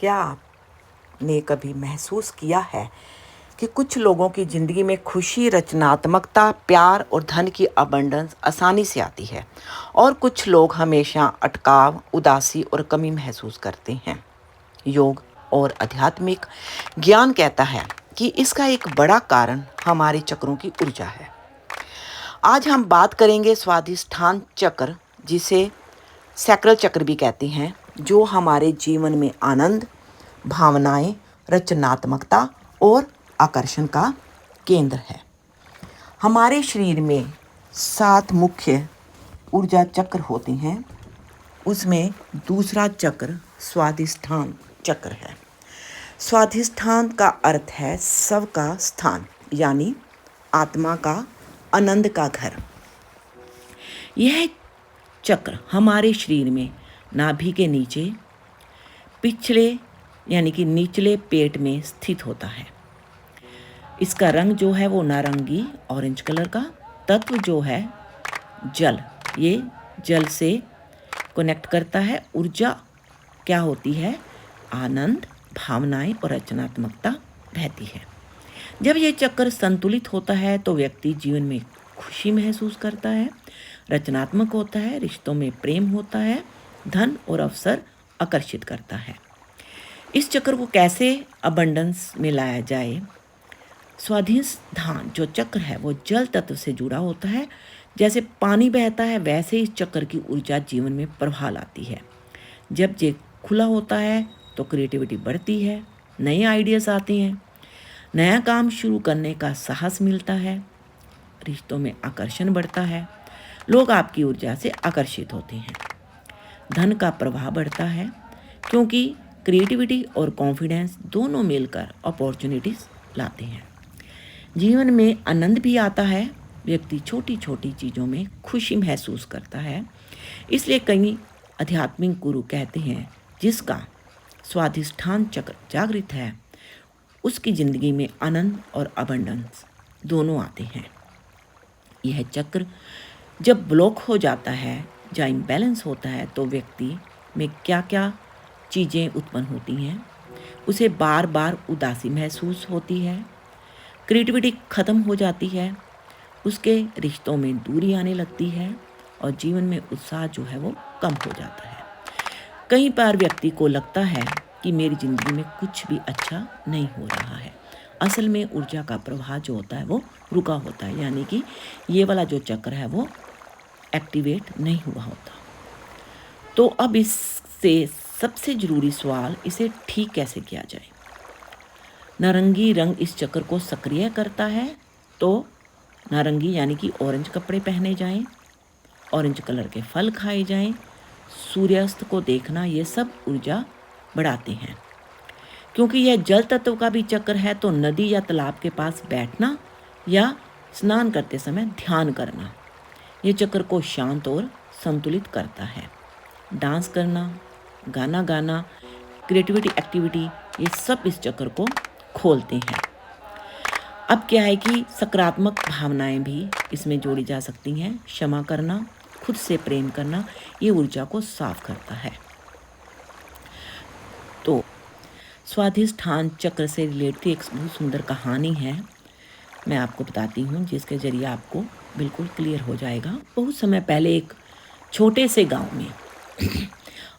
क्या आपने कभी महसूस किया है कि कुछ लोगों की ज़िंदगी में खुशी, रचनात्मकता, प्यार और धन की अबंडेंस आसानी से आती है और कुछ लोग हमेशा अटकाव, उदासी और कमी महसूस करते हैं। योग और आध्यात्मिक ज्ञान कहता है कि इसका एक बड़ा कारण हमारे चक्रों की ऊर्जा है। आज हम बात करेंगे स्वाधिष्ठान चक्र, जिसे सैक्रल चक्र भी कहते हैं, जो हमारे जीवन में आनंद, भावनाएं, रचनात्मकता और आकर्षण का केंद्र है। हमारे शरीर में 7 मुख्य ऊर्जा चक्र होते हैं। उसमें दूसरा चक्र स्वाधिष्ठान चक्र है। स्वाधिष्ठान का अर्थ है स्व का स्थान, यानी आत्मा का, आनंद का घर। यह चक्र हमारे शरीर में नाभि के नीचे पिछले यानी कि निचले पेट में स्थित होता है। इसका रंग जो है वो नारंगी ऑरेंज कलर का। तत्व जो है जल, ये जल से कनेक्ट करता है। ऊर्जा क्या होती है? आनंद, भावनाएं और रचनात्मकता रहती है। जब ये चक्र संतुलित होता है तो व्यक्ति जीवन में खुशी महसूस करता है, रचनात्मक होता है, रिश्तों में प्रेम होता है, धन और अवसर आकर्षित करता है। इस चक्र को कैसे अबंडेंस में लाया जाए? स्वाधिष्ठान जो चक्र है वो जल तत्व से जुड़ा होता है। जैसे पानी बहता है वैसे इस चक्र की ऊर्जा जीवन में प्रवाह लाती है। जब ये खुला होता है तो क्रिएटिविटी बढ़ती है, नए आइडियाज आते हैं, नया काम शुरू करने का साहस मिलता है, रिश्तों में आकर्षण बढ़ता है, लोग आपकी ऊर्जा से आकर्षित होते हैं, धन का प्रवाह बढ़ता है, क्योंकि क्रिएटिविटी और कॉन्फिडेंस दोनों मिलकर अपॉर्चुनिटीज लाते हैं। जीवन में आनंद भी आता है, व्यक्ति छोटी छोटी चीज़ों में खुशी महसूस करता है। इसलिए कई आध्यात्मिक गुरु कहते हैं जिसका स्वाधिष्ठान चक्र जागृत है उसकी ज़िंदगी में आनंद और अबंडेंस दोनों आते हैं। यह चक्र जब ब्लॉक हो जाता है या इम्बैलेंस होता है तो व्यक्ति में क्या क्या चीज़ें उत्पन्न होती हैं। उसे बार बार उदासी महसूस होती है, क्रिएटिविटी ख़त्म हो जाती है, उसके रिश्तों में दूरी आने लगती है और जीवन में उत्साह जो है वो कम हो जाता है। कई बार व्यक्ति को लगता है कि मेरी ज़िंदगी में कुछ भी अच्छा नहीं हो रहा है। असल में ऊर्जा का प्रवाह जो होता है वो रुका होता है, यानी कि ये वाला जो चक्र है वो एक्टिवेट नहीं हुआ होता। तो अब इससे सबसे ज़रूरी सवाल, इसे ठीक कैसे किया जाए? नारंगी रंग इस चक्र को सक्रिय करता है, तो नारंगी यानी कि ऑरेंज कपड़े पहने जाएं, ऑरेंज कलर के फल खाए जाएं, सूर्यास्त को देखना, ये सब ऊर्जा बढ़ाते हैं। क्योंकि यह जल तत्व का भी चक्र है तो नदी या तालाब के पास बैठना या स्नान करते समय ध्यान करना, ये चक्र को शांत और संतुलित करता है। डांस करना, गाना गाना, क्रिएटिविटी एक्टिविटी, ये सब इस चक्र को खोलते हैं। अब क्या है कि सकारात्मक भावनाएं भी इसमें जोड़ी जा सकती हैं। क्षमा करना, खुद से प्रेम करना, ये ऊर्जा को साफ करता है। तो स्वाधिष्ठान चक्र से रिलेटेड एक बहुत सुंदर कहानी है, मैं आपको बताती हूँ, जिसके जरिए आपको बिल्कुल क्लियर हो जाएगा। बहुत समय पहले एक छोटे से गांव में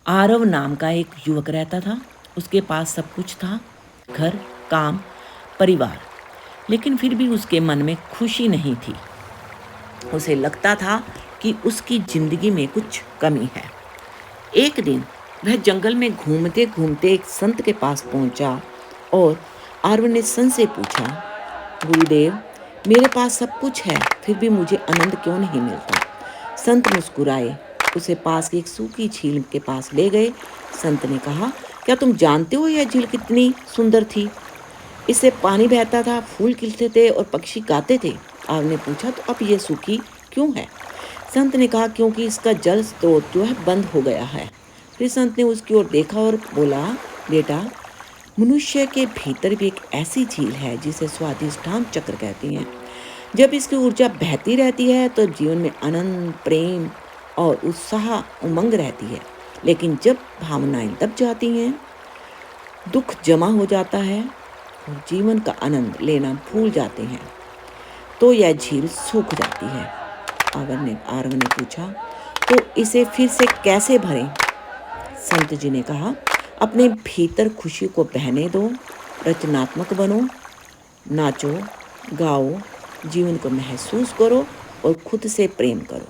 आरव नाम का एक युवक रहता था। उसके पास सब कुछ था, घर, काम, परिवार, लेकिन फिर भी उसके मन में खुशी नहीं थी। उसे लगता था कि उसकी जिंदगी में कुछ कमी है। एक दिन वह जंगल में घूमते घूमते एक संत के पास पहुंचा और आरव ने संत से पूछा, गुरुदेव, मेरे पास सब कुछ है फिर भी मुझे आनंद क्यों नहीं मिलता? संत मुस्कुराए, उसे पास की एक सूखी झील के पास ले गए। संत ने कहा, क्या तुम जानते हो यह झील कितनी सुंदर थी? इससे पानी बहता था, फूल खिलते थे और पक्षी गाते थे। आरव ने पूछा, तो अब ये सूखी क्यों है? संत ने कहा, क्योंकि इसका जल स्रोत जो है बंद हो गया है। फिर संत ने उसकी ओर देखा और बोला, बेटा, मनुष्य के भीतर भी एक ऐसी झील है जिसे स्वाधिष्ठान चक्र कहते हैं। जब इसकी ऊर्जा बहती रहती है तो जीवन में आनंद, प्रेम और उत्साह, उमंग रहती है। लेकिन जब भावनाएं दब जाती हैं दुख जमा हो जाता है और जीवन का आनंद लेना भूल जाते हैं तो यह झील सूख जाती है। आरव ने पूछा, तो इसे फिर से कैसे भरें? संत जी ने कहा, अपने भीतर खुशी को बहने दो, रचनात्मक बनो, नाचो, गाओ, जीवन को महसूस करो और खुद से प्रेम करो।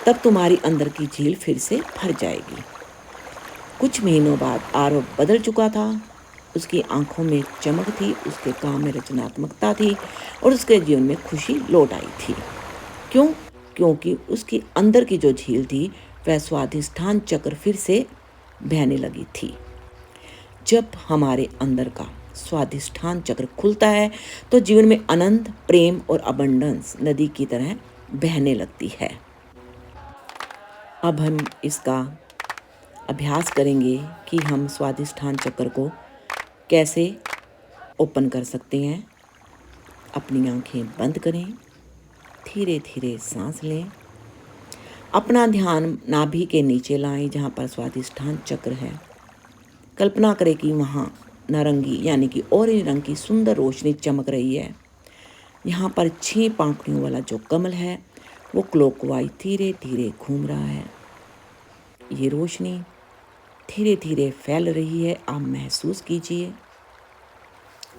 तब तुम्हारी अंदर की झील फिर से भर जाएगी। कुछ महीनों बाद आरव बदल चुका था। उसकी आंखों में चमक थी, उसके काम में रचनात्मकता थी और उसके जीवन में खुशी लौट आई थी। क्यों? क्योंकि उसकी अंदर की जो झील थी वह स्वाधिष्ठान चक्र फिर से बहने लगी थी। जब हमारे अंदर का स्वाधिष्ठान चक्र खुलता है तो जीवन में आनंद, प्रेम और अबंडेंस नदी की तरह बहने लगती है। अब हम इसका अभ्यास करेंगे कि हम स्वाधिष्ठान चक्र को कैसे ओपन कर सकते हैं। अपनी आंखें बंद करें, धीरे धीरे सांस लें, अपना ध्यान नाभि के नीचे लाएं जहाँ पर स्वाधिष्ठान चक्र है। कल्पना करें कि वहाँ नारंगी यानी कि ऑरेंज रंग की सुंदर रोशनी चमक रही है। यहाँ पर 6 पंखुड़ियों वाला जो कमल है वो क्लॉकवाइज धीरे धीरे घूम रहा है। ये रोशनी धीरे धीरे फैल रही है, आप महसूस कीजिए।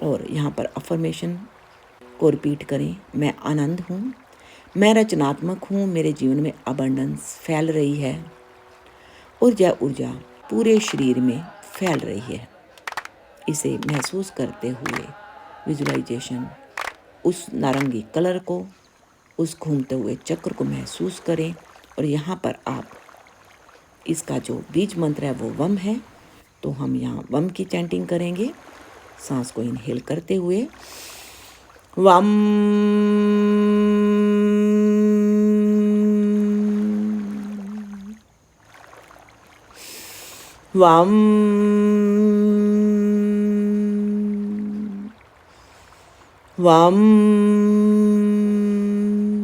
और यहाँ पर अफर्मेशन को रिपीट करें, मैं आनंद हूँ, मैं रचनात्मक हूँ, मेरे जीवन में अबंडेंस फैल रही है और यह ऊर्जा पूरे शरीर में फैल रही है। इसे महसूस करते हुए विजुअलाइजेशन उस नारंगी कलर को, उस घूमते हुए चक्र को महसूस करें। और यहाँ पर आप इसका जो बीज मंत्र है वो वम है, तो हम यहाँ वम की चैंटिंग करेंगे। सांस को इनहेल करते हुए वम, वम, वम।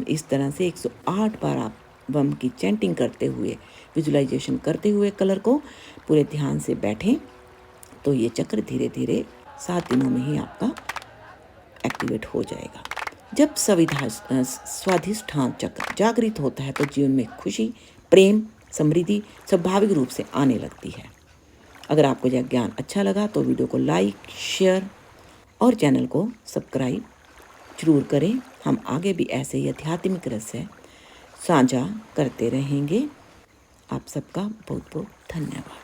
इस तरह से 108 बार आप वम की चैंटिंग करते हुए, विजुअलाइजेशन करते हुए कलर को पूरे ध्यान से बैठें, तो ये चक्र धीरे धीरे 7 दिनों में ही आपका एक्टिवेट हो जाएगा। जब स्वाधिष्ठान चक्र जागृत होता है तो जीवन में खुशी, प्रेम, समृद्धि स्वाभाविक रूप से आने लगती है। अगर आपको यह ज्ञान अच्छा लगा तो वीडियो को लाइक, शेयर और चैनल को सब्सक्राइब जरूर करें। हम आगे भी ऐसे ही आध्यात्मिक रहस्य साझा करते रहेंगे। आप सबका बहुत बहुत धन्यवाद।